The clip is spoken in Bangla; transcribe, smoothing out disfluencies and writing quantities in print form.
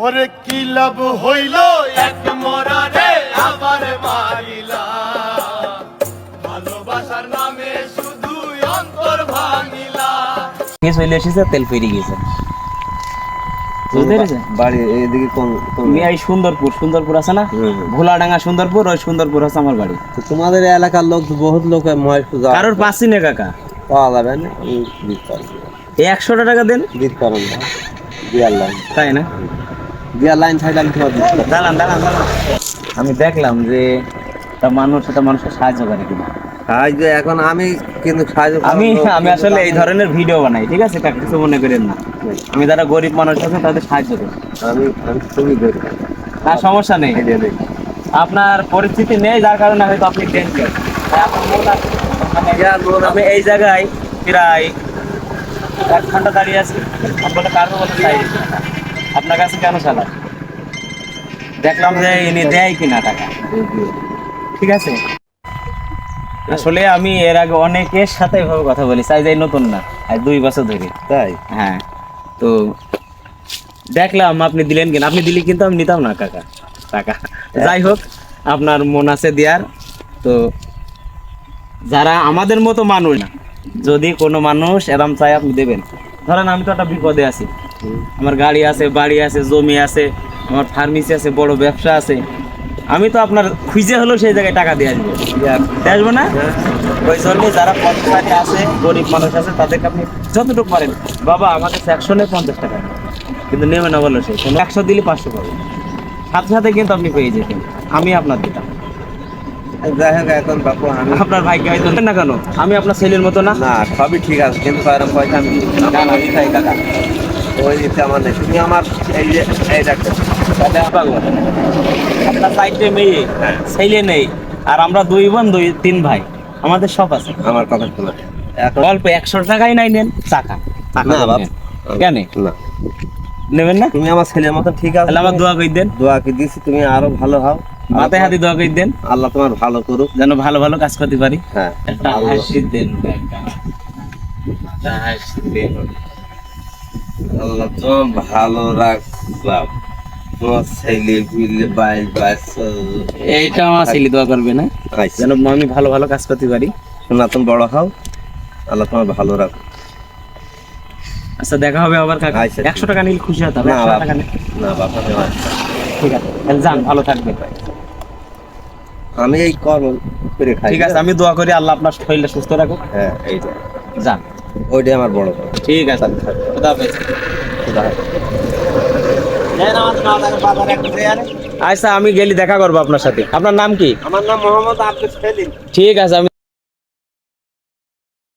ওরে কি লাভ হইল এক মরারে আবার মারিলা, ভালোবাসার নামে শুধু অন্তর ভাঙিলা। চলে এসেছে, তেল ফেরি গেছে। বাড়ি এদিকে কোন এই সুন্দরপুর আছে না, ভোলাডাঙ্গা সুন্দরপুর, ওই সুন্দরপুর আছে আমার বাড়ি। তো তোমাদের এলাকার লোক বহুত লোক কারোর পাচ্ছি না কাকা, পাওয়া যাবে না। এই 100 টাকা দেন, দিতে পারেন না, বিয়ার লাইন তাই না? বিয়ার লাইন থাকলে আমি তোমার দিতে পারবো। দাঁড়ান। আমি দেখলাম যে এটা মানুষের সাহায্য করে কিনা। সাহায্য এখন আমি কিন্তু সাহায্য আমি আসলে এই ধরনের ভিডিও বানাই, ঠিক আছে কাকা, কিছু মনে করেন না। আমি যারা গরিব মানুষ আছে তাদের সাহায্য করি। আমি খুবই গরিব, তার সমস্যা নেই, আপনার পরিস্থিতি নেই যার কারণে হয়তো আপনি টেনশন। আমি এই জায়গায় প্রায় 1 ঘন্টা দাঁড়িয়ে আছি, আপনার কারণ বলে চাই আপনার কাছে কেন চালা, দেখলাম যে ইনি দেয় কিনা টাকা, ঠিক আছে। আসলে আমি এর আগে অনেকের সাথে এভাবে কথা বলি, চাই যাই নতুন না, আর 2 বছর ধরে। তাই হ্যাঁ, তো দেখলাম আপনি দিলেন কিনা, আপনি দিলে কিন্তু আমি নিতাম না কাকা টাকা। যাই হোক, আপনার মন আছে দেওয়ার। তো যারা আমাদের মতো মানুষ না, যদি কোনো মানুষ এরম চাই আপনি দেবেন। ধরেন আমি তো একটা বিপদে আছি, আমার গাড়ি আছে, বাড়ি আছে, জমি আছে, আমার ফার্মেসি আছে, বড় ব্যবসা আছে, আমি তো আপনার খুঁজে হলেও সেই জায়গায় টাকা দিয়ে আসবো, আসবো না? ওই জন্য যারা পথচারী আছে, গরিব মানুষ আছে, তাদেরকে আপনি যতটুকু পারেন, বাবা আমাকে 100 নেই 50 টাকা, কিন্তু নেবে না বলো, সে 100 দিলে 500 পাবে, সাথে সাথে কিন্তু আপনি পেয়ে যেতেন, আমি আপনার দিতাম। যাই হোক, এখন বাপু আমি আপনার ভাইকে হয়তো না কেন, আমি আপনার ছেলের মতো না? না, সবই ঠিক আছে, কিন্তু কারণ পয়সা আমি চাই টাকা, ওই দিতে আমার নেই। তুমি আমার এই যে এই দেখো, আপনার সাইডে মেয়ে ছেলে নেই, আর আমরা 2 বোন 3 ভাই, আমাদের সব আছে। আমার কথা শোনা এখন অল্প 100 টাকাই নাই, নেন টাকা না বাপ, কেন না নেবেন না? তুমি আমার ছেলের মতো ঠিক আছে, তাহলে আমার দোয়া করে দেন, দোয়া কি দিছি, তুমি আরো ভালো হও, মাথায় হাতে দোয়া করে দেন, আল্লাহ তোমার ভালো করুক, যেন ভালো ভালো কাজ করতে পারি। হ্যাঁ একটা হাসি দেন কাকা, একটা হাসি দেন। আল্লাহ তোমার ভালো রাখলাম, তোমার ছেলে পিলে বাইশ এইটা আমার ছেলে দোয়া করবে না, যেন আমি ভালো ভালো কাজ করতে পারি। শোনা, তুমি বড় হও, আল্লাহ তোমার ভালো রাখো। আচ্ছা, দেখা হবে আবার কাকা। আচ্ছা, 100 টাকা নিলে খুশি হতাম। না 100 বাপ, টাকা নেই, না বাবা, ঠিক আছে, তাহলে যান, ভালো থাকবেন। আমি এই কর্ম করে খাই। ঠিক আছে, আমি দোয়া করি আল্লাহ আপনার শরীরটা সুস্থ রাখুক। হ্যাঁ, এইটা যান, ওইটাই আমার বড় কথা। ঠিক আছে, খোদা হাফেজ। খোদা হাফেজ। আচ্ছা, আমি গেলি দেখা করবো আপনার সাথে। আপনার নাম কি? আমার নাম মোহাম্মদ আব্দুল সেলিম। ঠিক আছে, আমি